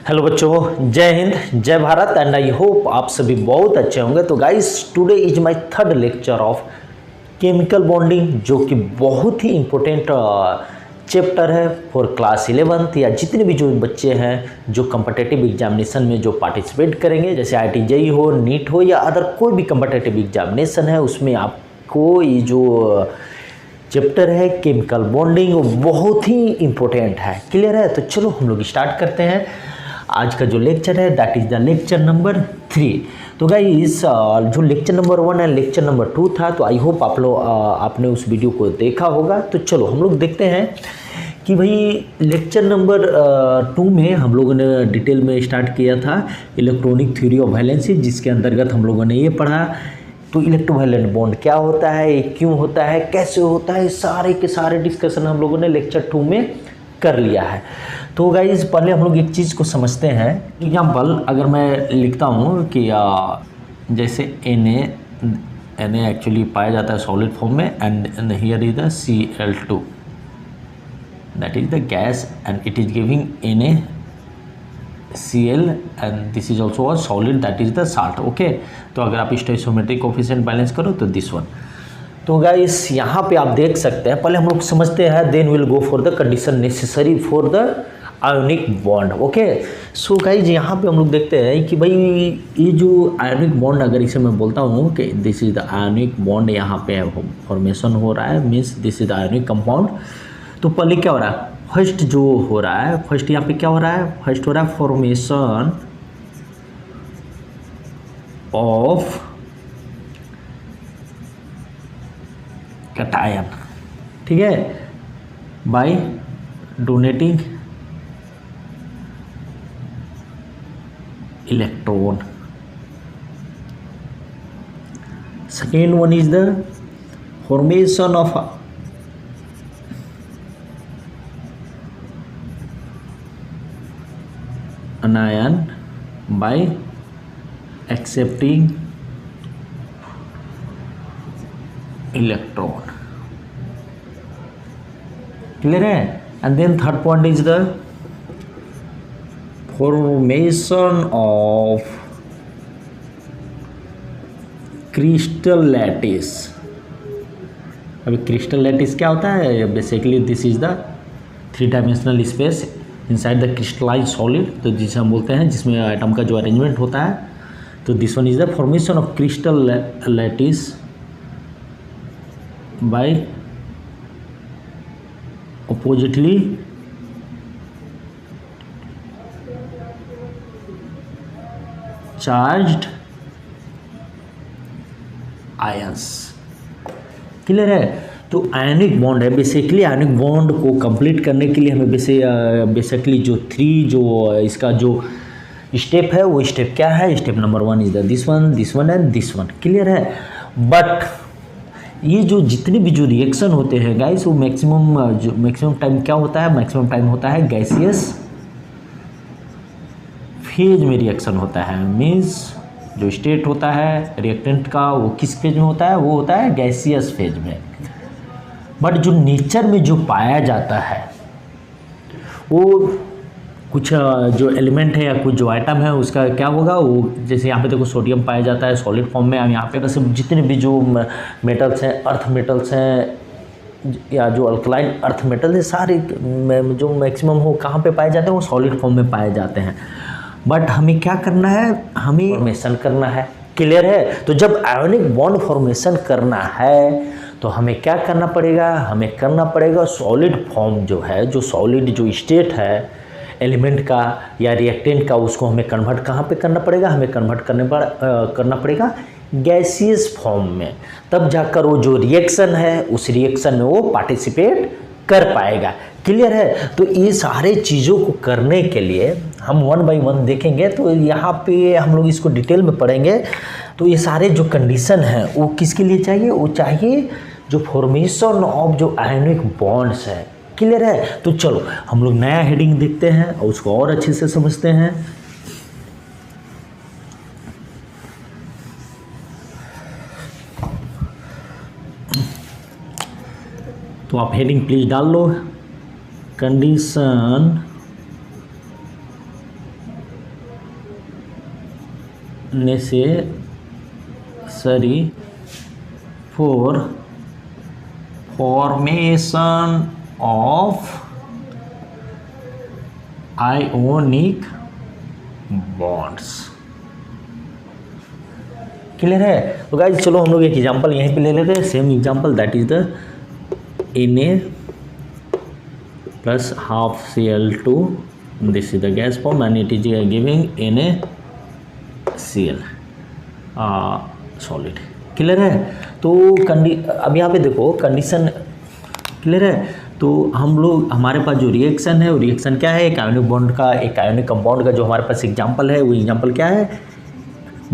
Hello बच्चों, जय हिंद, जय भारत एंड आई होप आप सभी बहुत अच्छे होंगे। तो guys, today is my third lecture of chemical bonding, जो कि बहुत ही इम्पोर्टेंट चैप्टर है फॉर क्लास 11th या जितने भी जो बच्चे हैं जो कम्पिटिटिव एग्जामिनेशन में जो पार्टिसिपेट करेंगे, जैसे IIT JEE हो, नीट हो या अदर कोई भी कम्पिटिटिव एग्जामिनेशन है, उसमें आपको ये जो चैप्टर है केमिकल बॉन्डिंग वो बहुत ही इम्पोर्टेंट है। क्लियर है? तो चलो हम लोग स्टार्ट करते हैं। आज का जो लेक्चर है that is the lecture number 3। तो गाइस, जो लेक्चर नंबर 1 है, लेक्चर नंबर 2 था, तो आई होप आपने उस वीडियो को देखा होगा। तो चलो हम लोग देखते हैं कि भाई लेक्चर नंबर 2 में हम लोगों ने डिटेल में स्टार्ट किया था इलेक्ट्रॉनिक थ्योरी ऑफ वैलेंसी, जिसके अंतर्गत हम लोगों ने ये पढ़ा तो इलेक्ट्रोवैलेंट बॉन्ड क्या होता है, ये क्यों होता है, कैसे होता है, सारे के सारे डिस्कशन हम लोगों ने लेक्चर 2 में कर लिया है। तो गाइज पहले हम लोग एक चीज़ को समझते हैं। एग्जाम्पल अगर मैं लिखता हूँ कि जैसे Na एक्चुअली पाया जाता है सॉलिड फॉर्म में and here is the Cl2 that is the gas and it is giving NaCl and this is also a solid that is the salt. Okay, तो अगर आप स्टोइकोमेट्रिक कोफिशिएंट बैलेंस करो तो this one. तो guys यहाँ पे आप देख सकते हैं, पहले हम लोग समझते हैं, then will go for the condition necessary for the ionic bond. Okay, so guys यहाँ पे हम लोग देखते हैं कि भाई ये जो आयोनिक बॉन्ड, अगर इसे मैं बोलता हूँ कि this is the ionic bond, यहाँ पे फॉर्मेशन हो रहा है, means this is the ionic compound. तो पहले क्या हो रहा है, फर्स्ट जो हो रहा है, फर्स्ट यहाँ पे क्या हो रहा है, फर्स्ट हो रहा है फॉर्मेशन ऑफ कैटायन, ठीक है, by donating electron. Second one is the formation of anion by accepting electron. Clear है? And then third point is the formation of crystal lattice. अभी क्रिस्टल लैटिस क्या होता है? Basically this is the 3-dimensional space inside the crystalline solid, तो जिसे हम बोलते हैं, जिसमें एटम का जो अरेंजमेंट होता है। तो this one is the formation of crystal lattice by oppositely charged ions. Clear है? तो आयनिक बॉन्ड है, बेसिकली आयनिक बॉन्ड को कंप्लीट करने के लिए हमें बेसिकली जो 3 जो इसका जो स्टेप है, वो स्टेप क्या है, step number 1 is the this one and this one. Clear है? बट ये जो जितने भी जो रिएक्शन होते हैं गाइस, वो मैक्सिमम टाइम क्या होता है, मैक्सिमम टाइम होता है गैसियस फेज में रिएक्शन होता है। मीन्स जो स्टेट होता है रिएक्टेंट का, वो किस फेज में होता है, वो होता है गैसियस फेज में। बट जो नेचर में जो पाया जाता है, वो कुछ जो एलिमेंट है या कुछ जो आइटम है, उसका क्या होगा, वो जैसे यहाँ पे देखो सोडियम पाया जाता है सॉलिड फॉर्म में। यहाँ पे वैसे जितने भी जो मेटल्स हैं, अर्थ मेटल्स हैं या जो अल्कलाइन अर्थ मेटल है, सारे जो मैक्सिमम हो कहाँ पे पाए जाते हैं, वो सॉलिड फॉर्म में पाए जाते हैं। बट हमें क्या करना है, हमें फॉर्मेशन करना है। क्लियर है? तो जब आयोनिक बॉन्ड फॉर्मेशन करना है तो हमें क्या करना पड़ेगा, हमें करना पड़ेगा सॉलिड फॉर्म जो है, जो सॉलिड जो स्टेट है एलिमेंट का या रिएक्टेंट का, उसको हमें कन्वर्ट कहाँ पे करना पड़ेगा, हमें कन्वर्ट करना पड़ेगा गैसियस फॉर्म में। तब जाकर वो जो रिएक्शन है, उस रिएक्शन में वो पार्टिसिपेट कर पाएगा। क्लियर है? तो ये सारे चीज़ों को करने के लिए हम 1 by 1 देखेंगे, तो यहाँ पे हम लोग इसको डिटेल में पढ़ेंगे। तो ये सारे जो कंडीशन हैं वो किसके लिए चाहिए, वो चाहिए जो फॉर्मेशन ऑफ जो आयोनिक बॉन्ड्स है। क्लियर है? तो चलो हम लोग नया हेडिंग देखते हैं और उसको और अच्छे से समझते हैं। तो आप हेडिंग प्लीज डाल लो, condition necessary for formation of ionic bonds। Clear है? तो गाइस चलो हम लोग एक एग्जांपल यहीं पे ले लेते हैं, same example, that is the Na plus half Cl2, this is the gas form and it is giving NaCl solid. Clear है? तो अब यहाँ पे देखो कंडीशन क्लियर है। तो हम लोग हमारे पास जो रिएक्शन है वो रिएक्शन क्या है, एक आयोनिक बॉन्ड का, एक आयोनिक कंपाउंड का जो हमारे पास एग्जांपल है वो एग्जांपल क्या है,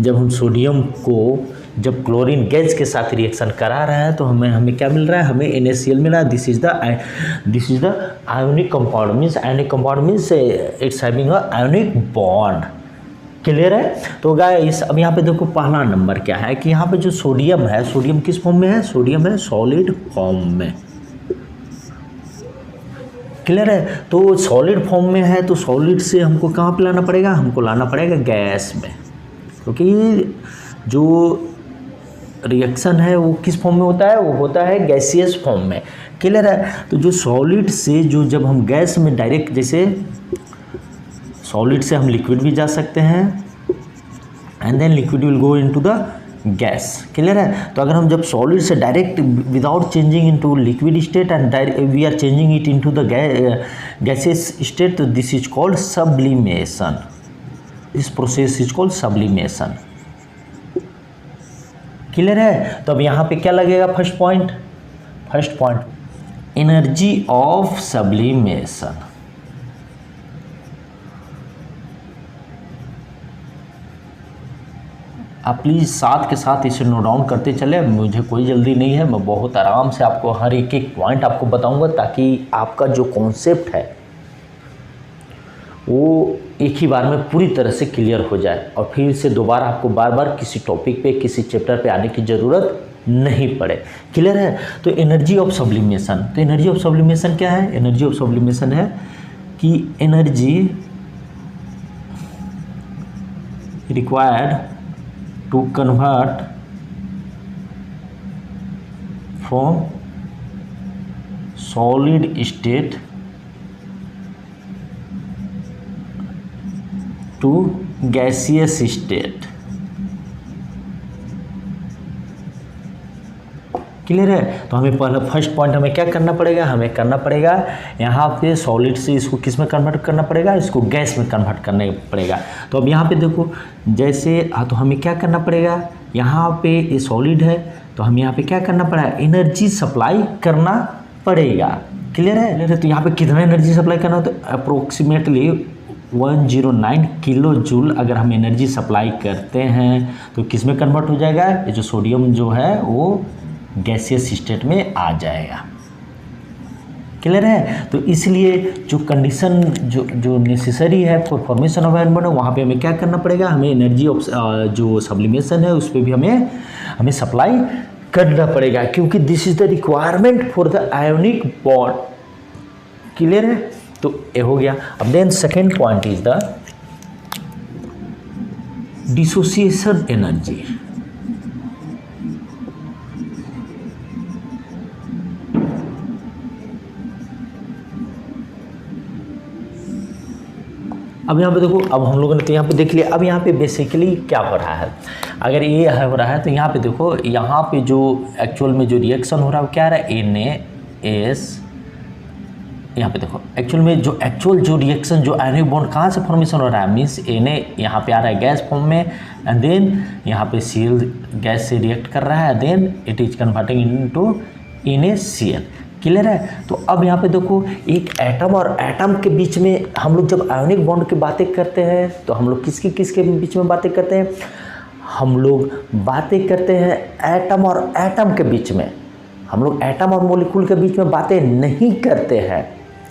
जब हम सोडियम को जब क्लोरीन गैस के साथ रिएक्शन करा रहा है तो हमें क्या मिल रहा है, हमें NaCl मिल रहा है। This is the ionic compound, means ionic compound means it's having a ionic bond. Clear है? तो गाइस अब यहाँ पे देखो पहला नंबर क्या है कि यहाँ पे जो सोडियम है, सोडियम किस फॉर्म में है, सोडियम है सॉलिड फॉर्म में। क्लियर है? तो सॉलिड फॉर्म में है तो सॉलिड से हमको कहाँ पे लाना पड़ेगा, हमको लाना पड़ेगा गैस में, क्योंकि जो रिएक्शन है वो किस फॉर्म में होता है, वो होता है गैसियस फॉर्म में। क्लियर है? तो जो सॉलिड से जो जब हम गैस में डायरेक्ट, जैसे सॉलिड से हम लिक्विड भी जा सकते हैं and then liquid will go into the gas. Clear है? तो अगर हम जब सॉलिड से direct without changing into liquid state and we are changing it into the gaseous state, तो this is called sublimation. This process is called sublimation. Clear है? तो अब यहाँ पे क्या लगेगा, first point energy of sublimation. आप प्लीज़ साथ के साथ इसे नोट डाउन करते चले, मुझे कोई जल्दी नहीं है, मैं बहुत आराम से आपको हर एक एक पॉइंट आपको बताऊंगा ताकि आपका जो कॉन्सेप्ट है वो एक ही बार में पूरी तरह से क्लियर हो जाए और फिर से दोबारा आपको बार बार किसी टॉपिक पे, किसी चैप्टर पे आने की ज़रूरत नहीं पड़े। क्लियर है? तो एनर्जी ऑफ सब्लिमेशन, तो एनर्जी ऑफ सब्लिमेशन क्या है, एनर्जी ऑफ सब्लिमेशन है कि energy required to convert from solid state to gaseous state। Clear है? तो हमें पहला फर्स्ट पॉइंट हमें क्या करना पड़ेगा, हमें करना पड़ेगा यहाँ पे सॉलिड से इसको किस में कन्वर्ट करना पड़ेगा, इसको गैस में कन्वर्ट करना पड़ेगा। तो अब यहाँ पे देखो जैसे तो हमें क्या करना पड़ेगा, यहाँ पे ये सॉलिड है तो हमें यहाँ पे क्या करना पड़ेगा, एनर्जी सप्लाई करना पड़ेगा। क्लियर है? तो यहाँ पे कितना एनर्जी सप्लाई करना हो, तो अप्रोक्सीमेटली 109 किलो जूल अगर हम एनर्जी सप्लाई करते हैं तो किस में कन्वर्ट हो जाएगा, ये जो सोडियम जो है वो गैसियस स्टेट में आ जाएगा। क्लियर है? तो इसलिए जो कंडीशन जो नेसेसरी है for formation of ion bond, वहाँ पे हमें क्या करना पड़ेगा, हमें एनर्जी ऑफ जो सब्लिमेशन है उस पर भी हमें सप्लाई करना पड़ेगा, क्योंकि this is the requirement for the ionic bond. Clear है? तो ये हो गया। अब then second point is the dissociation energy. अब यहाँ पे देखो, अब हम लोगों ने तो यहाँ पे देख लिया। अब यहाँ पे बेसिकली क्या हो रहा है, अगर ये हो रहा है तो यहाँ पे देखो, यहाँ पे जो एक्चुअल में जो रिएक्शन हो रहा है वो क्या आ रहा है, NaS। यहाँ पे देखो एक्चुअल में जो रिएक्शन जो आयनिक बॉन्ड कहाँ से फॉर्मेशन हो रहा है, मीन्स Na यहाँ पे आ रहा है गैस फॉर्म में एंड देन यहाँ पे Cl गैस से रिएक्ट कर रहा है, then it is converting into NaCl। Clear है? तो अब यहाँ पे देखो एक एटम और एटम के बीच में हम लोग जब आयोनिक बॉन्ड की बातें करते हैं तो हम लोग किसके बीच में बातें करते हैं, हम लोग बातें करते हैं एटम और एटम के बीच में। हम लोग एटम और मॉलिक्यूल के बीच में बातें नहीं करते हैं।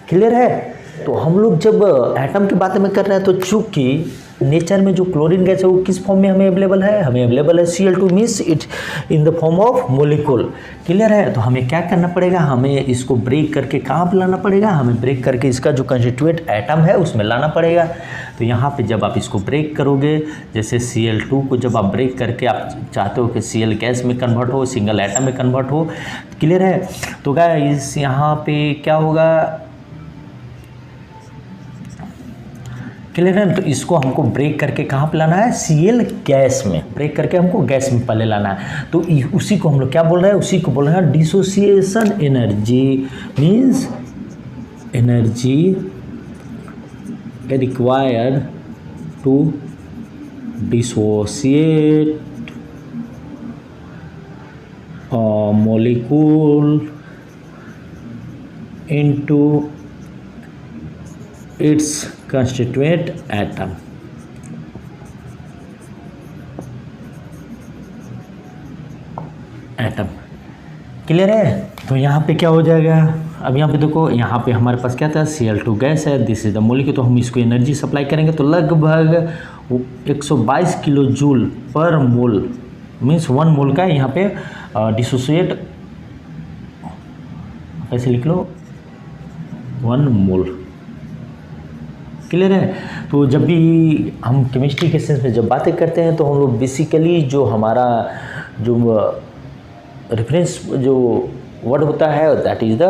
क्लियर है? तो हम लोग जब एटम की बात में कर रहे हैं तो चूंकि नेचर में जो क्लोरीन गैस है वो किस फॉर्म में हमें अवेलेबल है, हमें अवेलेबल है Cl2 means it in the form of molecule. Clear है? तो हमें क्या करना पड़ेगा, हमें इसको ब्रेक करके कहाँ पर लाना पड़ेगा, हमें ब्रेक करके इसका जो कंस्टिट्यूएंट एटम है उसमें लाना पड़ेगा। तो यहाँ पे जब आप इसको ब्रेक करोगे, जैसे Cl2 को जब आप ब्रेक करके आप चाहते हो कि Cl गैस में कन्वर्ट हो, सिंगल एटम में कन्वर्ट हो। क्लियर है? तो गाइस यहाँ पे क्या होगा, क्लियर है? तो इसको हमको ब्रेक करके कहाँ पे लाना है, Cl गैस में ब्रेक करके हमको गैस में पहले लाना है। तो उसी को हम लोग क्या बोल रहे हैं, उसी को बोल रहे हैं dissociation energy, means energy required to dissociate a molecule into its constituent atom। Clear है? तो यहाँ पे क्या हो जाएगा, अब यहाँ पे देखो, यहाँ पे हमारे पास क्या था, Cl2 गैस है, दिस इज द मोलिक्यूल। तो हम इसको एनर्जी सप्लाई करेंगे तो लगभग 122 किलो जूल पर मोल, मीन्स 1 मोल का यहाँ पे डिसोसिएट, ऐसे लिख लो 1 मोल। क्लियर है? तो जब भी हम केमिस्ट्री के सेंस में जब बातें करते हैं तो हम लोग बेसिकली जो हमारा जो रेफरेंस जो वर्ड होता है that is the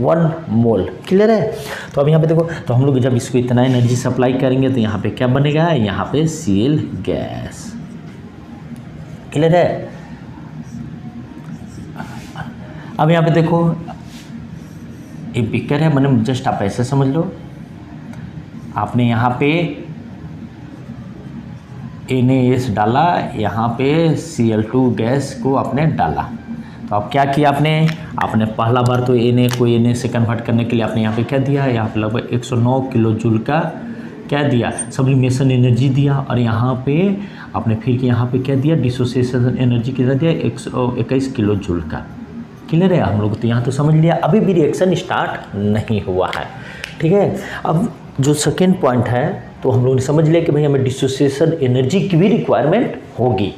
1 mole. Clear है? तो अब यहाँ पे देखो, तो हम लोग जब इसको इतना एनर्जी सप्लाई करेंगे तो यहाँ पे क्या बनेगा, यहाँ पे Cl गैस। क्लियर है? अब यहाँ पे देखो, ये बीकर है, मैंने जस्ट आप ऐसे समझ लो, आपने यहाँ पे NaS डाला, यहाँ पे Cl2 गैस को आपने डाला। तो अब क्या किया आपने पहला बार तो Na को Na से कन्वर्ट करने के लिए आपने यहाँ पे क्या दिया, यहाँ पे लगभग 109 किलो जूल का क्या दिया, सब्लिमेशन एनर्जी दिया। और यहाँ पे आपने फिर यहाँ पे क्या दिया, डिसोसिएशन एनर्जी कितना दिया, 121 किलो जूल का। क्लियर है? हम लोग तो यहाँ तो समझ लिया, अभी भी रिएक्शन स्टार्ट नहीं हुआ है। ठीक है? अब जो सेकेंड पॉइंट है तो हम लोग ने समझ लिया कि भाई हमें डिसोसिएशन एनर्जी की भी रिक्वायरमेंट होगी।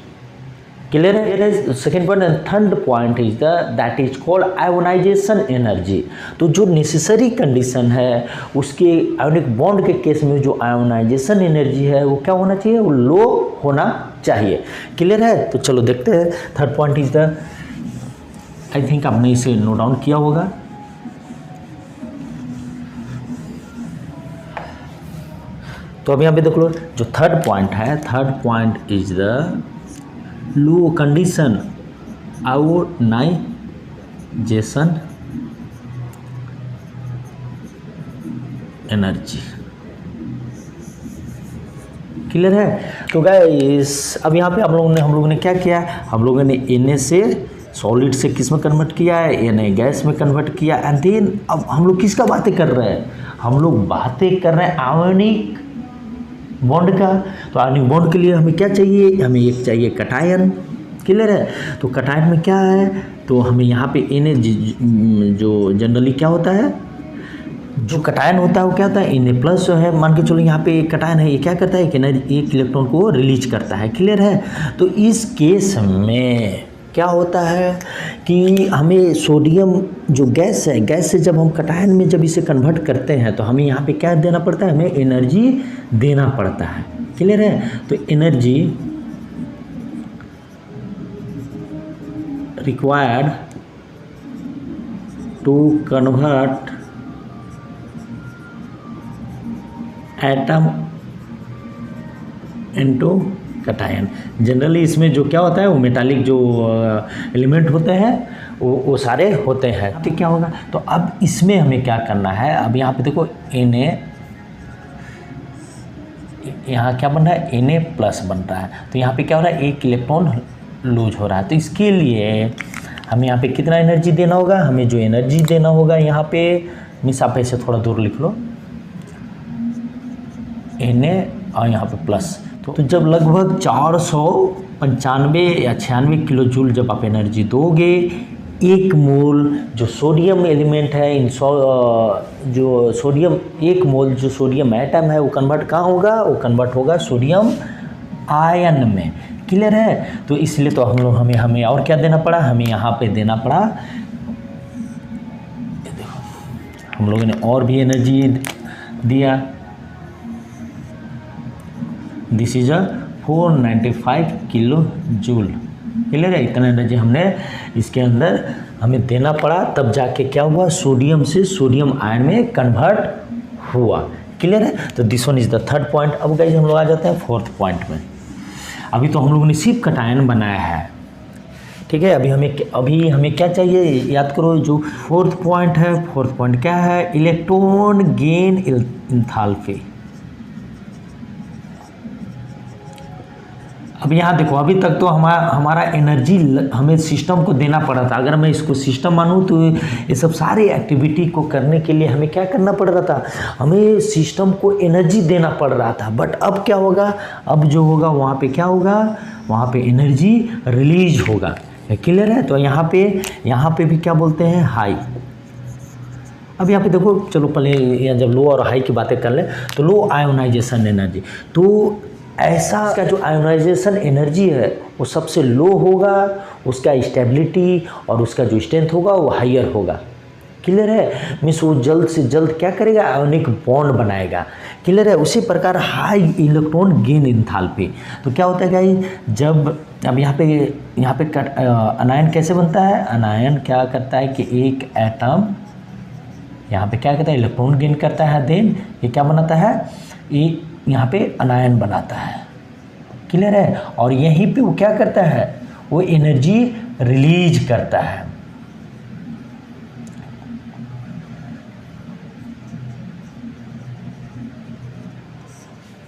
क्लियर है? Second point and third point is that is called ionisation energy. तो जो नेसेसरी कंडीशन है उसके आयोनिक बॉन्ड के केस में जो आयोनाइजेशन एनर्जी है वो क्या होना चाहिए, वो लो होना चाहिए। क्लियर है? तो चलो देखते हैं। Third point is the, I think आपने इसे नोट डाउन किया होगा। तो अब यहाँ पे देख लो, जो थर्ड पॉइंट है, third point is the low condition ionization energy. Clear है? तो गाइस अब यहाँ पे हम लोगों ने क्या किया, हम लोगों ने Na से सॉलिड से किस में कन्वर्ट किया है, Na गैस में कन्वर्ट किया। एंड देन अब हम लोग किसका बातें कर रहे हैं, हम लोग बातें कर रहे हैं आयोनिक बॉन्ड का। तो आयोनिक बॉन्ड के लिए हमें क्या चाहिए, हमें एक चाहिए कटायन। क्लियर है? तो कटायन में क्या है, तो हमें यहाँ पे Na जो जनरली क्या होता है, जो कटायन होता है वो क्या होता है, Na प्लस जो है, मान के चलो यहाँ पे कटायन है, ये क्या करता है कि एक इलेक्ट्रॉन को रिलीज करता है। क्लियर है? तो इस केस में क्या होता है कि हमें सोडियम जो गैस है, गैस से जब हम कटायन में जब इसे कन्वर्ट करते हैं तो हमें यहाँ पे क्या देना पड़ता है, हमें एनर्जी देना पड़ता है। क्लियर है? तो energy required to convert atom into cation. Generally इसमें जो क्या होता है वो मेटालिक जो एलिमेंट होते हैं वो सारे होते हैं। तो क्या होगा, तो अब इसमें हमें क्या करना है, अब यहाँ पे देखो Na, यहाँ क्या बन रहा है, Na प्लस बन रहा है। तो यहाँ पे क्या हो रहा है, एक इलेक्ट्रॉन लूज हो रहा है। तो इसके लिए हमें यहाँ पे कितना एनर्जी देना होगा, हमें जो एनर्जी देना होगा यहाँ पे, मीन्स आप ऐसे थोड़ा दूर लिख लो, Na और यहाँ पे प्लस। तो जब लगभग 495 या 96 किलो जूल जब आप एनर्जी दोगे, 1 मोल जो सोडियम एलिमेंट है इन जो सोडियम 1 मोल जो सोडियम एटम है वो कन्वर्ट कहाँ होगा, वो कन्वर्ट होगा सोडियम आयन में। क्लियर है? तो इसलिए तो हमें और क्या देना पड़ा, हमें यहाँ पे देना पड़ा, हम लोगों ने और भी एनर्जी दिया। This is a 495 kilo joule. Clear है? इतना एनर्जी हमने इसके अंदर हमें देना पड़ा, तब जाके क्या हुआ, सोडियम से सोडियम आयन में कन्वर्ट हुआ। क्लियर है? तो this one is the third point. अब गाइस हम लोग आ जाते हैं फोर्थ पॉइंट में। अभी तो हम लोगों ने सिर्फ कटायन बनाया है, ठीक है। अभी हमें क्या चाहिए, याद करो। जो फोर्थ पॉइंट है, फोर्थ पॉइंट क्या है, इलेक्ट्रॉन गेन एंथैल्पी। अब यहाँ देखो, अभी तक तो हमारा एनर्जी हमें सिस्टम को देना पड़ा था। अगर मैं इसको सिस्टम मानूँ तो ये सब सारी एक्टिविटी को करने के लिए हमें क्या करना पड़ रहा था, हमें सिस्टम को एनर्जी देना पड़ रहा था। बट अब क्या होगा, अब जो होगा वहाँ पे क्या होगा, वहाँ पे एनर्जी रिलीज होगा। क्लियर है? तो यहाँ पे भी क्या बोलते हैं, हाई। अब यहाँ पे देखो, चलो पहले जब लो और हाई की बातें कर लें, तो लो आयोनाइजेशन एनर्जी, तो ऐसा का जो आयोनाइजेशन एनर्जी है वो सबसे लो होगा, उसका स्टेबिलिटी और उसका जो स्ट्रेंथ होगा वो हायर होगा। क्लियर है? मीन्स वो जल्द से जल्द क्या करेगा, आयोनिक बॉन्ड बनाएगा। क्लियर है? उसी प्रकार हाई इलेक्ट्रॉन गेन एंथैल्पी। तो क्या होता है गाइस, जब अब यहाँ पे अनायन कैसे बनता है, अनायन क्या करता है कि एक एटम यहाँ पे क्या करता है, इलेक्ट्रॉन गेन करता है, देन ये क्या बनाता है, ये यहाँ पे अनायन बनाता है। क्लियर है? और यहीं पे वो क्या करता है, वो एनर्जी रिलीज करता है।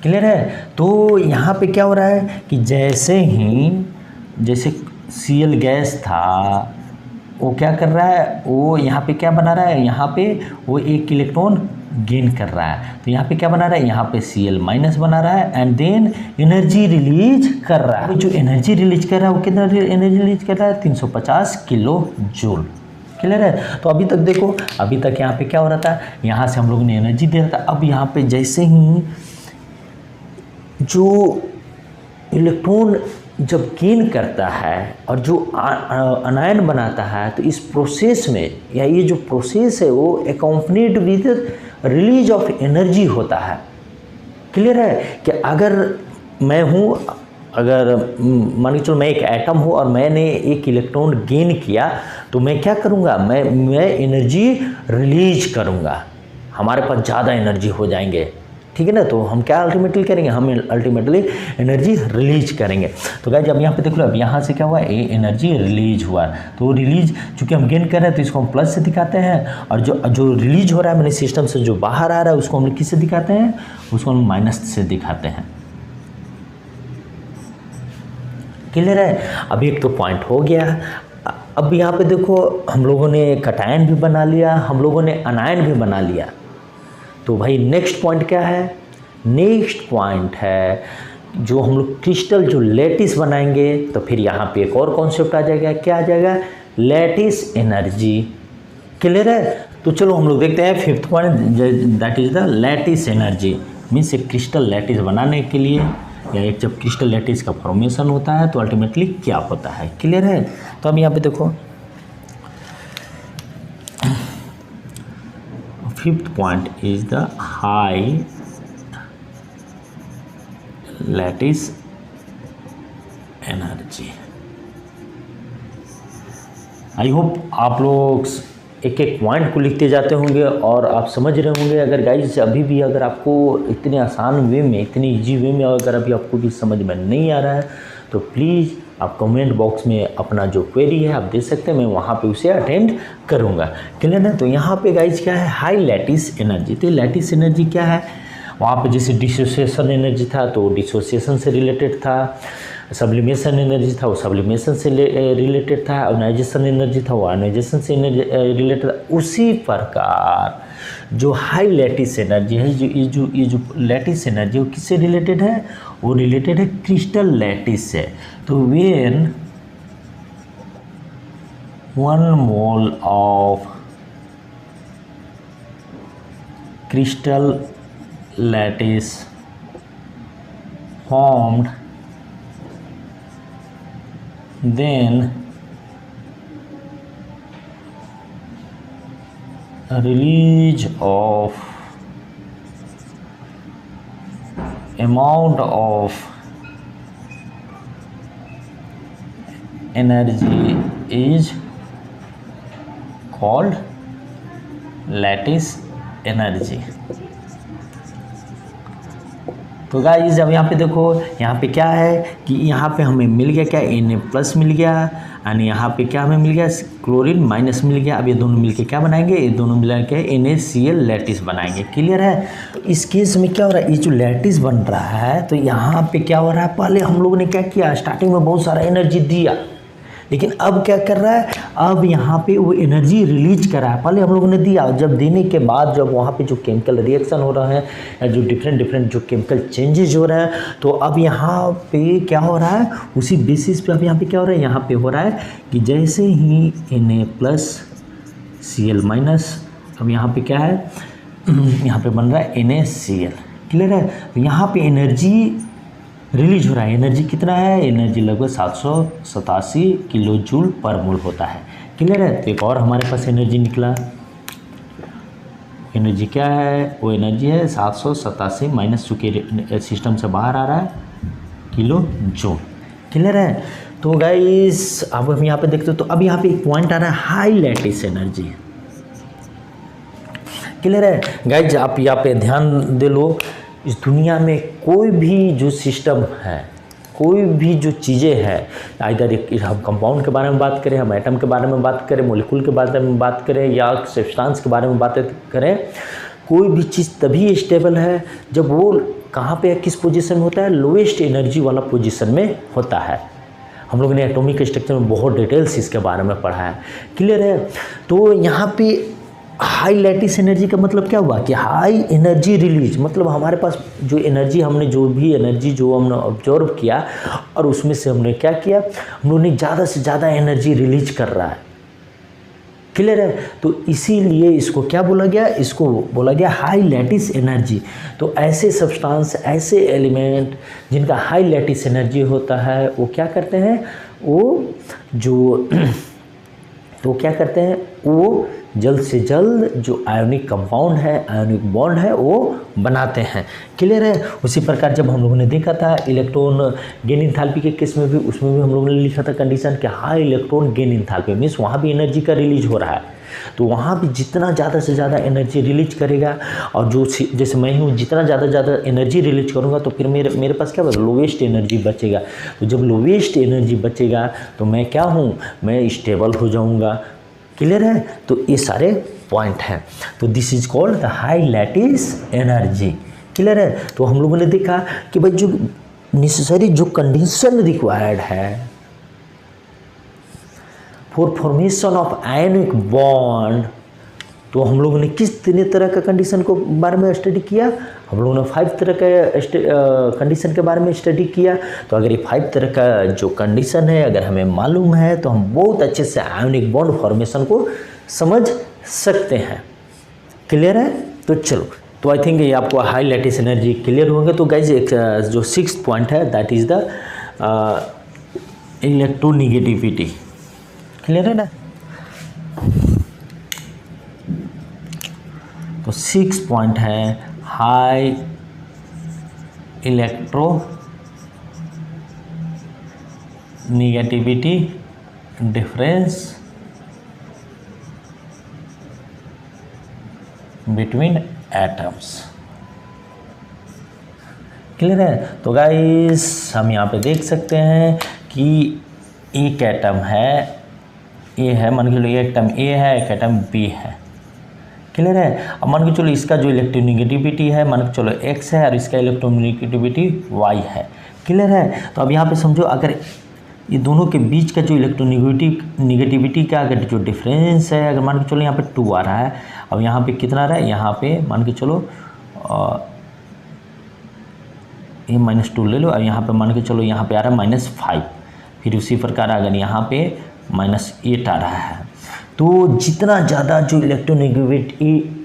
क्लियर है? तो यहाँ पे क्या हो रहा है कि जैसे Cl गैस था, वो क्या कर रहा है, वो यहाँ पे क्या बना रहा है, यहाँ पे वो एक इलेक्ट्रॉन गेन कर रहा है। तो यहाँ पे क्या बना रहा है, यहाँ पे Cl माइनस बना रहा है एंड देन एनर्जी रिलीज कर रहा है। जो एनर्जी रिलीज कर रहा है वो कितना एनर्जी रिलीज कर रहा है, 350 किलो जूल। क्लियर है? तो अभी तक देखो, अभी तक यहाँ पे क्या हो रहा था, यहाँ से हम लोगों ने एनर्जी दे रहा था। अब यहाँ पे जैसे ही जो इलेक्ट्रॉन जब गेन करता है और जो अनायन बनाता है, तो इस प्रोसेस में, या ये जो प्रोसेस है वो accompanied with release of energy होता है। क्लियर है? कि अगर मैं हूँ, अगर मान के चलो मैं एक एटम हूँ और मैंने एक इलेक्ट्रॉन गेन किया, तो मैं क्या करूँगा, मैं एनर्जी रिलीज करूँगा, हमारे पास ज़्यादा एनर्जी हो जाएंगे। ठीक है ना? तो हम क्या अल्टीमेटली करेंगे, हम अल्टीमेटली एनर्जी रिलीज करेंगे। तो गाइस अब यहाँ पे देख लो, अब यहाँ से क्या हुआ, ये एनर्जी रिलीज हुआ। तो रिलीज चूँकि हम गेन कर रहे हैं तो इसको हम प्लस से दिखाते हैं, और जो रिलीज हो रहा है मैंने सिस्टम से जो बाहर आ रहा है उसको हम किससे दिखाते हैं, उसको हम माइनस से दिखाते हैं। क्लियर है? अभी एक तो पॉइंट हो गया। अब यहाँ पे देखो, हम लोगों ने कटायन भी बना लिया, हम लोगों ने अनायन भी बना लिया। तो भाई नेक्स्ट पॉइंट क्या है, नेक्स्ट पॉइंट है जो हम लोग क्रिस्टल जो लैटिस बनाएंगे, तो फिर यहाँ पे एक और कॉन्सेप्ट आ जाएगा, क्या आ जाएगा, लैटिस एनर्जी। क्लियर है? तो चलो हम लोग देखते हैं fifth point, that is the lattice energy. Means एक क्रिस्टल लैटिस बनाने के लिए, या एक जब क्रिस्टल लैटिस का फॉर्मेशन होता है तो अल्टीमेटली क्या होता है। क्लियर है? तो अब यहाँ पे देखो, fifth point is the high lattice energy. I hope आप लोग एक एक पॉइंट को लिखते जाते होंगे और आप समझ रहे होंगे। अगर गाइस अभी भी अगर आपको इतने आसान वे में, इतनी इजी वे में अगर अभी आपको भी समझ में नहीं आ रहा है, तो प्लीज़ आप कमेंट बॉक्स में अपना जो क्वेरी है आप दे सकते हैं, मैं वहाँ पे उसे अटेंड करूँगा। क्लियर है? तो यहाँ पे गाइस क्या है, हाई लैटिस एनर्जी। तो लैटिस एनर्जी क्या है, वहाँ पे जैसे डिसोसिएशन एनर्जी था तो डिसोसिएशन से रिलेटेड था, सब्लिमेशन एनर्जी था वो सब्लिमेशन से रिलेटेड था, आयोनाइजेशन एनर्जी था वो आयोनाइजेशन से रिलेटेड था। उसी प्रकार जो हाई लैटिस एनर्जी है, ये जो लैटिस एनर्जी वो किससे रिलेटेड है, वो रिलेटेड है क्रिस्टल लैटिस से। तो when 1 mole of crystal lattice formed, then release of amount of energy is called lattice energy। तो गाइस अब यहाँ पे देखो, यहाँ पे क्या है कि यहाँ पे हमें मिल गया क्या, Na+ मिल गया, यानी यहाँ पे क्या हमें मिल गया, क्लोरीन माइनस मिल गया। अब ये दोनों मिलके क्या बनाएंगे, ये दोनों मिला के NaCl लैटिस बनाएंगे। क्लियर है। तो इस केस में क्या हो रहा है, ये जो लैटिस बन रहा है तो यहाँ पे क्या हो रहा है, पहले हम लोगों ने क्या किया, स्टार्टिंग में बहुत सारा एनर्जी दिया, लेकिन अब क्या कर रहा है, अब यहाँ पे वो एनर्जी रिलीज कर रहा है। पहले हम लोगों ने दिया, जब देने के बाद जब वहाँ पे जो केमिकल रिएक्शन हो रहा है या जो डिफरेंट जो केमिकल चेंजेज हो रहा है, तो अब यहाँ पे क्या हो रहा है, उसी बेसिस पे अब यहाँ पे क्या हो रहा है, यहाँ पे हो रहा है कि जैसे ही Na+Cl-, अब यहाँ पे क्या है, यहाँ पे बन रहा है NaCl। क्लियर है। तो यहाँ पे एनर्जी रिलीज हो रहा है। एनर्जी कितना है, एनर्जी लगभग 787 किलो जूल पर मोल होता है। क्लियर है। तो एक और हमारे पास एनर्जी निकला, एनर्जी क्या है, वो एनर्जी है 787 माइनस, चूँकि सिस्टम से बाहर आ रहा है, किलो जूल। क्लियर है। तो गाइस अब हम यहाँ पे देखते हो, तो अब यहाँ पे एक पॉइंट आ रहा है, हाई लैटिस एनर्जी। क्लियर है। गाइस आप यहाँ पे ध्यान दे लो, इस दुनिया में कोई भी जो सिस्टम है, कोई भी जो चीज़ें हैं, इधर हम कंपाउंड के बारे में बात करें, हम एटम के बारे में बात करें, मोलिक्यूल के बारे में बात करें, या सब्सटेंस के बारे में बात करें, कोई भी चीज़ तभी स्टेबल है जब वो कहाँ पे किस पोजीशन में होता है, लोएस्ट एनर्जी वाला पोजीशन में होता है। हम लोगों ने एटॉमिक स्ट्रक्चर में बहुत डिटेल्स इसके बारे में पढ़ा है। क्लियर है। तो यहाँ पे हाई लैटिस एनर्जी का मतलब क्या हुआ कि हाई एनर्जी रिलीज, मतलब हमारे पास जो एनर्जी, हमने जो भी एनर्जी जो हमने ऑब्जर्व किया और उसमें से हमने क्या किया, हम लोगों ने ज़्यादा से ज़्यादा एनर्जी रिलीज कर रहा है। क्लियर है। तो इसीलिए इसको क्या बोला गया, इसको बोला गया हाई लैटिस एनर्जी। तो ऐसे सब्सटेंस, ऐसे एलिमेंट जिनका हाई लैटिस एनर्जी होता है, वो क्या करते हैं, वो जो तो क्या करते हैं, वो जल्द से जल्द जो आयोनिक कंपाउंड है, आयोनिक बॉन्ड है, वो बनाते हैं। क्लियर है। उसी प्रकार जब हम लोगों ने देखा था इलेक्ट्रॉन गेन इंथैल्पी के केस में भी, उसमें भी हम लोगों ने लिखा था कंडीशन कि high electron gain enthalpy means वहाँ भी एनर्जी का रिलीज हो रहा है। तो वहाँ भी जितना ज़्यादा से ज़्यादा एनर्जी रिलीज करेगा, और जो जैसे मैं हूँ जितना ज़्यादा एनर्जी रिलीज करूँगा, तो फिर मेरे पास क्या होगा, लोवेस्ट एनर्जी बचेगा। तो जब लोवेस्ट एनर्जी बचेगा तो मैं क्या हूँ, मैं स्टेबल हो जाऊँगा। क्लियर है। तो ये सारे पॉइंट हैं। तो this is called the high lattice energy. Clear है। तो हम लोगों ने देखा कि भाई जो नेसेसरी जो कंडीशन रिक्वायर्ड है for formation of ionic bond, तो हम लोगों ने किस तरह का कंडीशन को बारे में स्टडी किया, हम लोगों ने 5 तरह के कंडीशन के बारे में स्टडी किया। तो अगर ये 5 तरह का जो कंडीशन है अगर हमें मालूम है, तो हम बहुत अच्छे से आयोनिक बॉन्ड फॉर्मेशन को समझ सकते हैं। क्लियर है। तो चलो, तो आई थिंक ये आपको हाई लैटिस एनर्जी क्लियर होंगे। तो गाइज एक जो 6th पॉइंट है, that is the electronegativity. Clear है ना। तो 6 पॉइंट है high electro negativity difference between atoms. Clear है। तो गाइस हम यहाँ पे देख सकते हैं कि एक एटम है, ए है, मान के चलो एक एटम ए है, एक एटम बी है। क्लियर है। अब मान के चलो इसका जो इलेक्ट्रोनिगेटिविटी है मान के चलो x है और इसका इलेक्ट्रोनिगेटिविटी y है। क्लियर है। तो अब यहाँ पे समझो, अगर ये दोनों के बीच का जो इलेक्ट्रोनिगेटिविटी का अगर जो डिफरेंस है, अगर मान के चलो यहाँ पे 2 आ रहा है, अब यहाँ पे कितना आ रहा है, यहाँ पे मान के चलो ये -2 ले लो, और यहाँ पे मान के चलो यहाँ पे आ रहा है -5, फिर उसी प्रकार अगर यहाँ पे -8 आ रहा है, तो जितना ज़्यादा जो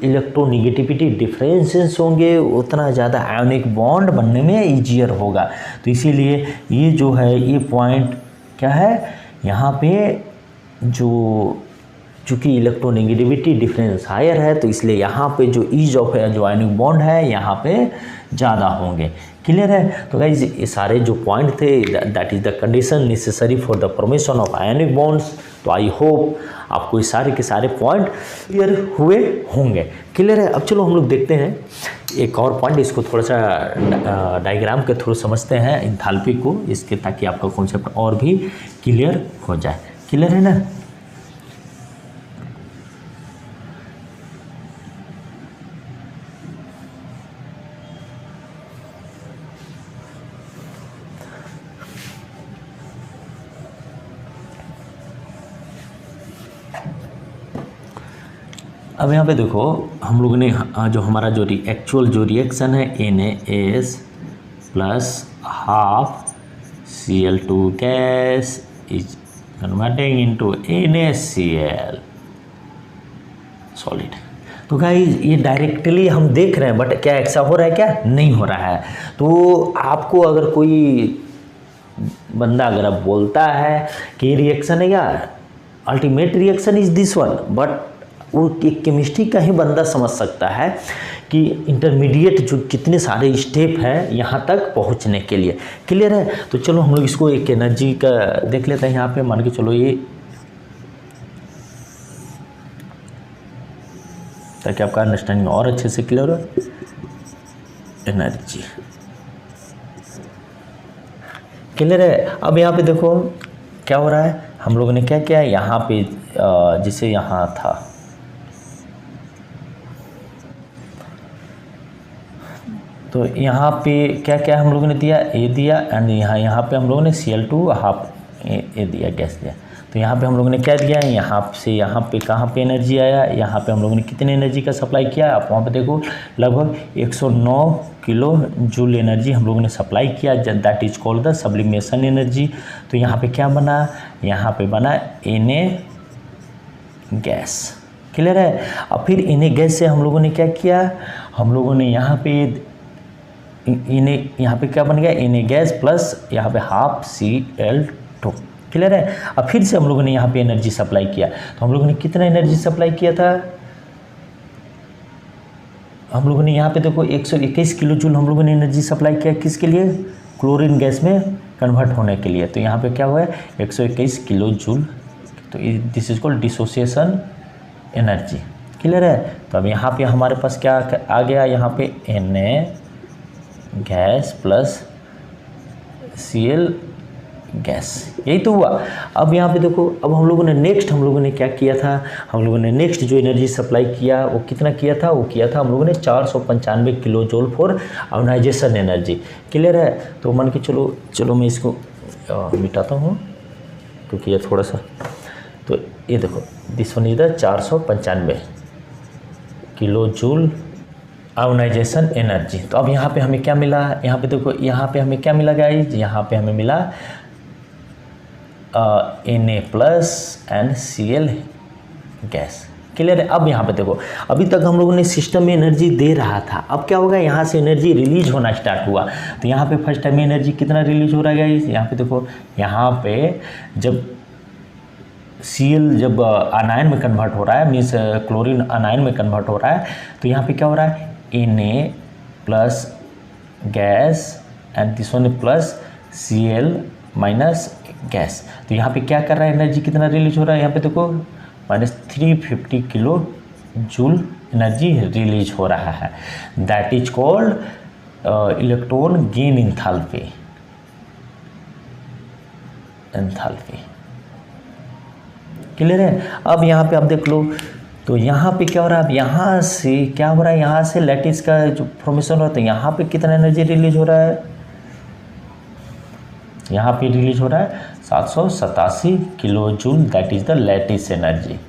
इलेक्ट्रोनेगेटिविटी डिफरेंसेस होंगे उतना ज़्यादा आयोनिक बॉन्ड बनने में ईजियर होगा। तो इसीलिए ये जो है ये पॉइंट क्या है, यहाँ पे जो चूँकि इलेक्ट्रोनेगेटिविटी डिफरेंस हायर है तो इसलिए यहाँ पे जो ईज ऑफ जो आयोनिक बॉन्ड है यहाँ पे ज़्यादा होंगे। क्लियर है। तो गाइज ये सारे जो पॉइंट थे that is the condition necessary for the formation of ionic bonds. तो आई होप आपको ये सारे के सारे पॉइंट क्लियर हुए होंगे। क्लियर है। अब चलो हम लोग देखते हैं एक और पॉइंट, इसको थोड़ा सा डायग्राम के थ्रू समझते हैं एंथैल्पी को, इसके ताकि आपका कॉन्सेप्ट और भी क्लियर हो जाए। क्लियर है ना। अब यहाँ पे देखो हम लोगों ने जो हमारा जो एक्चुअल जो रिएक्शन है NaS plus half Cl2 gas is converting into NaCl solid. तो गाइस ये डायरेक्टली हम देख रहे हैं, बट क्या ऐसा हो रहा है, क्या नहीं हो रहा है। तो आपको अगर कोई बंदा अगर आप बोलता है कि रिएक्शन है या ultimate reaction is this one, but वो एक केमिस्ट्री का ही बंदा समझ सकता है कि इंटरमीडिएट जो कितने सारे स्टेप हैं यहाँ तक पहुँचने के लिए। क्लियर है। तो चलो हम लोग इसको एक एनर्जी का देख लेते हैं। यहाँ पे मान के चलो ये, ताकि आपका अंडरस्टैंडिंग और अच्छे से क्लियर हो। एनर्जी क्लियर है। अब यहाँ पे देखो क्या हो रहा है, हम लोगों ने क्या किया यहाँ पे, जिसे यहाँ था तो यहाँ पे क्या क्या हम लोगों ने दिया, ए दिया, एंड यहाँ पे हम लोगों ने Cl2 हाफ ए दिया, गैस दिया। तो यहाँ पे हम लोगों ने क्या दिया, यहाँ से यहाँ पे कहाँ पे एनर्जी आया, यहाँ पे हम लोगों ने कितने एनर्जी का सप्लाई किया, आप वहाँ पे देखो लगभग 109 किलो जूल एनर्जी हम लोगों ने सप्लाई किया, that is called the sublimation energy. तो यहाँ पे क्या बना, यहाँ पे बना Na गैस। क्लियर है। अब फिर Na गैस से हम लोगों ने क्या किया, हम लोगों ने यहाँ पे यहाँ पे क्या बन गया, Na गैस प्लस यहाँ पे हाफ Cl2। क्लियर है। अब फिर से हम लोगों ने यहाँ पे एनर्जी सप्लाई किया। तो हम लोगों ने कितना एनर्जी सप्लाई किया था, हम लोगों ने यहाँ पे देखो 121 किलो जूल हम लोगों ने एनर्जी सप्लाई किया, किसके लिए, क्लोरीन गैस में कन्वर्ट होने के लिए। तो यहाँ पे क्या हुआ है 121 किलो जूल। तो this is called dissociation energy. Clear है। तो अब यहाँ पे हमारे पास क्या आ गया, यहाँ पे Na gas plus Cl gas, यही तो हुआ। अब यहाँ पे देखो, अब हम लोगों ने नेक्स्ट हम लोगों ने क्या किया था, हम लोगों ने नेक्स्ट जो एनर्जी सप्लाई किया वो कितना किया था, वो किया था हम लोगों ने 495 kilo joule for ionization energy. Clear है। तो मान के चलो मैं इसको मिटाता हूँ क्योंकि ये थोड़ा सा, तो ये देखो this one is the 495 kilo joule ionization energy. तो अब यहाँ पे हमें क्या मिला, यहाँ पे देखो यहाँ पे हमें क्या मिला गाइस, यहाँ पे हमें मिला Na plus and Cl gas. Clear है। अब यहाँ पे देखो अभी तक हम लोगों ने सिस्टम में एनर्जी दे रहा था, अब क्या होगा, यहाँ से एनर्जी रिलीज होना स्टार्ट हुआ। तो यहाँ पे फर्स्ट टाइम एनर्जी कितना रिलीज हो रहा है गाइस, यहाँ पे देखो, यहाँ पे जब Cl जब अनायन में कन्वर्ट हो रहा है, मीन्स क्लोरीन अनायन में कन्वर्ट हो रहा है, तो यहाँ पे क्या हो रहा है, Na plus gas and this one plus Cl minus gas. तो यहाँ पे क्या कर रहा है, एनर्जी कितना रिलीज हो रहा है, यहाँ पे देखो -350 किलो जूल एनर्जी रिलीज हो रहा है। That is called electron gain enthalpy. Clear है। अब यहाँ पे आप देख लो, तो यहाँ पे क्या हो रहा है, अब यहाँ से क्या हो रहा है, यहाँ से लैटिस का जो फॉर्मेशन होता है, यहाँ पे कितना एनर्जी रिलीज हो रहा है, यहाँ पे रिलीज हो रहा है 787 kilo joule, that is the lattice energy.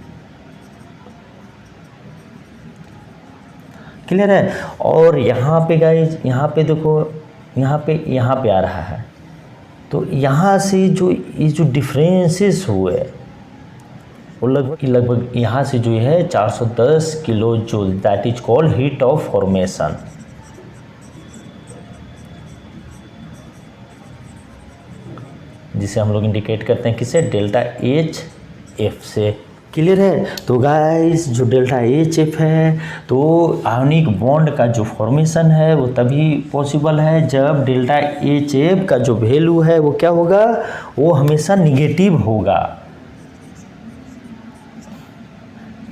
Clear है। और यहाँ पे गाइज, यहाँ पे देखो, यहाँ पे आ रहा है, तो यहाँ से जो ये जो डिफरेंसेस हुए, वो लगभग यहाँ से जो है 410 kilo joule, that is called heat of formation. जिसे हम लोग इंडिकेट करते हैं किससे, डेल्टा एच एफ से। क्लियर है। तो गाइस जो डेल्टा एच एफ है, तो आयोनिक बॉन्ड का जो फॉर्मेशन है वो तभी पॉसिबल है जब डेल्टा एच एफ का जो वैल्यू है वो क्या होगा, वो हमेशा निगेटिव होगा।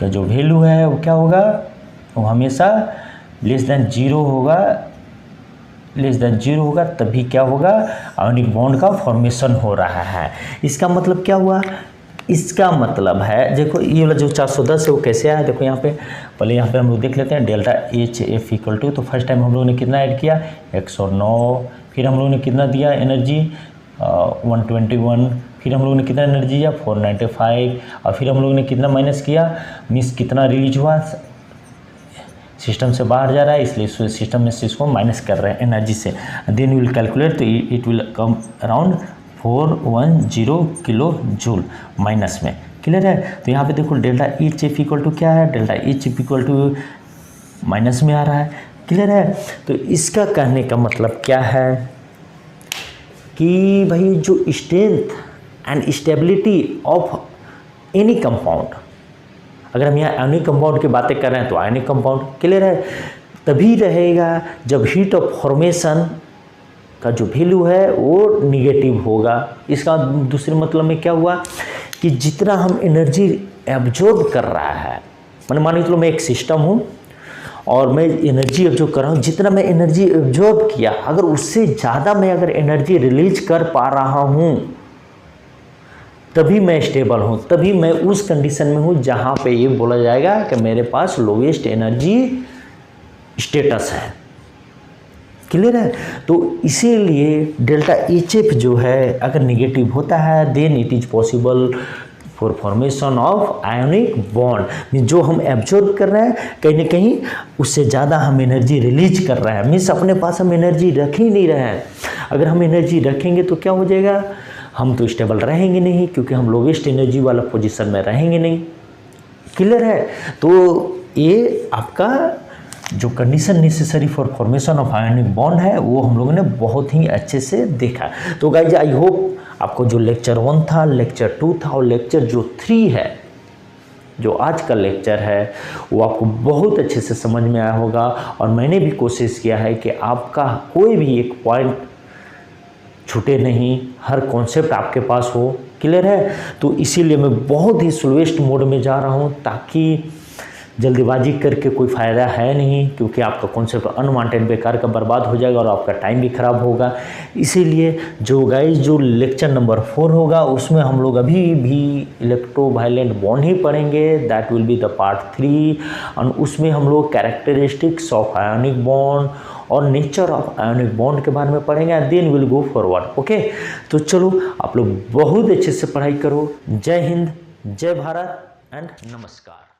का जो वैल्यू है वो क्या होगा, वो हमेशा लेस देन जीरो होगा, लेस देन जीरो होगा, तभी क्या होगा, आयोनिक बॉन्ड का फॉर्मेशन हो रहा है। इसका मतलब क्या हुआ, इसका मतलब है देखो ये वाला जो 410 है वो कैसे आया, देखो यहाँ पे पहले यहाँ पे हम लोग देख लेते हैं delta H F equal to, तो फर्स्ट टाइम हम लोगों ने कितना ऐड किया 109, फिर हम लोगों ने कितना दिया एनर्जी 121, फिर हम लोगों ने कितना एनर्जी दिया 495, और फिर हम लोगों ने कितना माइनस किया, मीन्स कितना रिलीज हुआ, सिस्टम से बाहर जा रहा है इसलिए सिस्टम में से इसको माइनस कर रहे हैं एनर्जी से, देन विल कैलकुलेट, तो it will come around 410 kilo joule minus में। क्लियर है। तो यहाँ पे देखो delta H F equal to क्या है, delta H F equal to minus में आ रहा है। क्लियर है। तो इसका कहने का मतलब क्या है कि भाई जो strength and stability of any compound, अगर हम यहाँ आयोनिक कंपाउंड की बातें कर रहे हैं तो आयोनिक कंपाउंड, क्लियर है, तभी रहेगा जब हीट ऑफ फॉर्मेशन का जो वैल्यू है वो निगेटिव होगा। इसका दूसरे मतलब में क्या हुआ कि जितना हम एनर्जी एब्जॉर्ब कर रहा है, मैंने मान लो मैं एक सिस्टम हूँ और मैं एनर्जी एब्जॉर्ब कर रहा हूँ, जितना मैं एनर्जी एब्जॉर्ब किया अगर उससे ज़्यादा मैं अगर एनर्जी रिलीज कर पा रहा हूँ तभी मैं स्टेबल हूँ, तभी मैं उस कंडीशन में हूँ जहाँ पे ये बोला जाएगा कि मेरे पास लोवेस्ट एनर्जी स्टेटस है। क्लियर है। तो इसीलिए डेल्टा एच एफ जो है अगर निगेटिव होता है then it is possible for formation of ionic bond, जो हम एब्जॉर्ब कर रहे हैं कहीं ना कहीं उससे ज़्यादा हम एनर्जी रिलीज कर रहे हैं, मीन्स अपने पास हम एनर्जी रख ही नहीं रहे हैं। अगर हम एनर्जी रखेंगे तो क्या हो जाएगा, हम तो स्टेबल रहेंगे नहीं क्योंकि हम लोवेस्ट एनर्जी वाला पोजीशन में रहेंगे नहीं। क्लियर है। तो ये आपका जो condition necessary for formation of ionic bond है वो हम लोगों ने बहुत ही अच्छे से देखा। तो गाइज आई होप आपको जो लेक्चर 1 था, लेक्चर 2 था और लेक्चर जो 3 है, जो आज का लेक्चर है वो आपको बहुत अच्छे से समझ में आया होगा। और मैंने भी कोशिश किया है कि आपका कोई भी एक पॉइंट छूटे नहीं, हर कॉन्सेप्ट आपके पास हो। क्लियर है। तो इसीलिए मैं बहुत ही स्लोएस्ट मोड में जा रहा हूँ ताकि जल्दीबाजी करके कोई फ़ायदा है नहीं, क्योंकि आपका कॉन्सेप्ट अनवांटेड बेकार का बर्बाद हो जाएगा और आपका टाइम भी ख़राब होगा। इसीलिए जो गाइस जो लेक्चर नंबर 4 होगा उसमें हम लोग अभी भी इलेक्ट्रोवायलेंट बॉन्ड ही पढ़ेंगे, that will be the part 3। और उसमें हम लोग कैरेक्टरिस्टिक्स ऑफ आयोनिक बॉन्ड और नेचर ऑफ आयोनिक बॉन्ड के बारे में पढ़ेंगे and then will go forward. Okay, तो चलो आप लोग बहुत अच्छे से पढ़ाई करो। जय हिंद, जय भारत एंड नमस्कार।